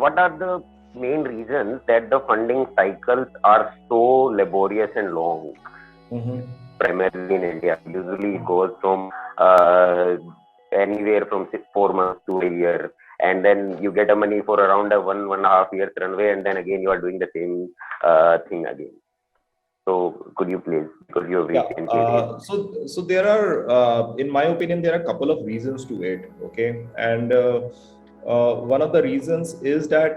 what are the main reasons that the funding cycles are so laborious and long? Mm-hmm. Primarily in India, usually it goes from uh, anywhere from 4 months to a year, and then you get a money for around a 1.5 years runway, and then again you are doing the same thing again. So could you please, because you have Yeah. recently raised. So there are, in my opinion, there are a couple of reasons to it. Okay, and one of the reasons is that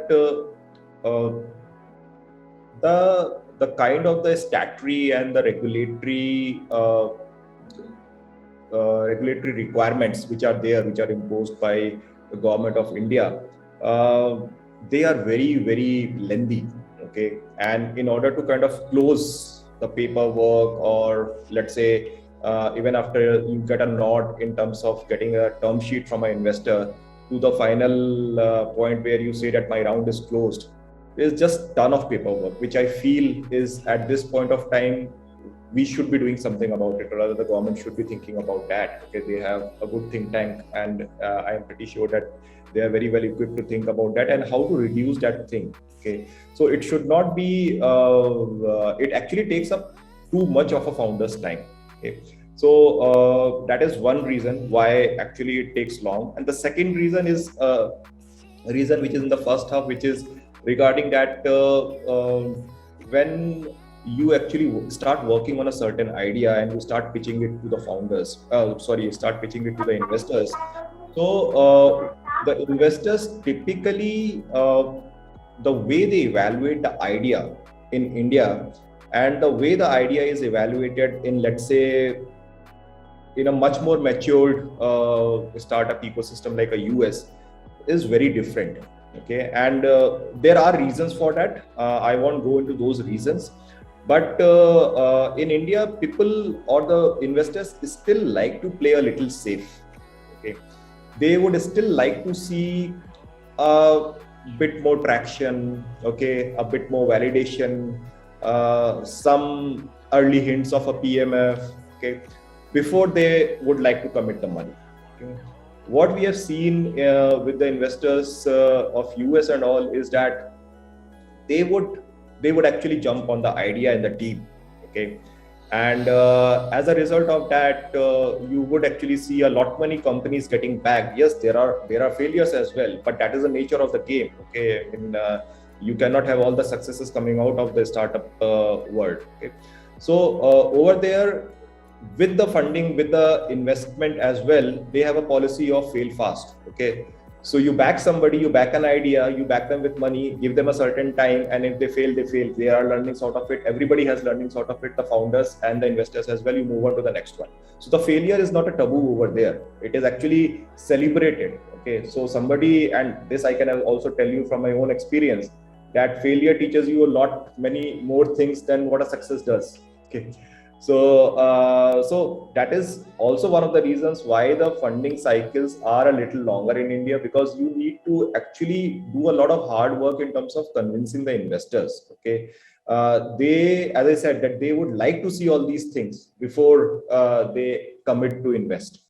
the kind of the statutory and the regulatory requirements which are there, which are imposed by the government of India, they are very, very lengthy. Okay, and in order to kind of close the paperwork, or let's say even after you get a nod in terms of getting a term sheet from an investor, to the final point where you say that my round is closed, is just ton of paperwork, which I feel is at this point of time we should be doing something about it, or rather the government should be thinking about that. Okay, they have a good think tank, and I am pretty sure that they are very well equipped to think about that and how to reduce that thing. Okay, so it should not be it actually takes up too much of a founder's time. Okay, so that is one reason why actually it takes long. And the second reason is a reason which is in the first half, which is regarding that when you actually start working on a certain idea and you start pitching it to the founders, start pitching it to the investors. So the investors typically, the way they evaluate the idea in India and the way the idea is evaluated in, let's say, in a much more matured startup ecosystem like a US, is very different. Okay, and there are reasons for that. I won't go into those reasons, but in India, people or the investors still like to play a little safe. Okay, they would still like to see a bit more traction. Okay, a bit more validation, some early hints of a PMF. Okay, before they would like to commit the money. Okay. What we have seen with the investors of US and all is that they would actually jump on the idea in the team. Okay, and as a result of that, you would actually see a lot many companies getting back. Yes, there are failures as well, but that is the nature of the game. Okay, you cannot have all the successes coming out of the startup world. Okay, so over there, with the funding, with the investment as well, they have a policy of fail fast. Okay, so you back somebody, you back an idea, you back them with money, give them a certain time, and if they fail, they fail. They are learning out of it. Everybody has learning out of it, the founders and the investors as well. You move on to the next one. So the failure is not a taboo over there. It is actually celebrated. Okay, so somebody, and this I can also tell you from my own experience, that failure teaches you a lot, many more things than what a success does. Okay. So that is also one of the reasons why the funding cycles are a little longer in India, because you need to actually do a lot of hard work in terms of convincing the investors. Okay, they, as I said, that they would like to see all these things before they commit to invest.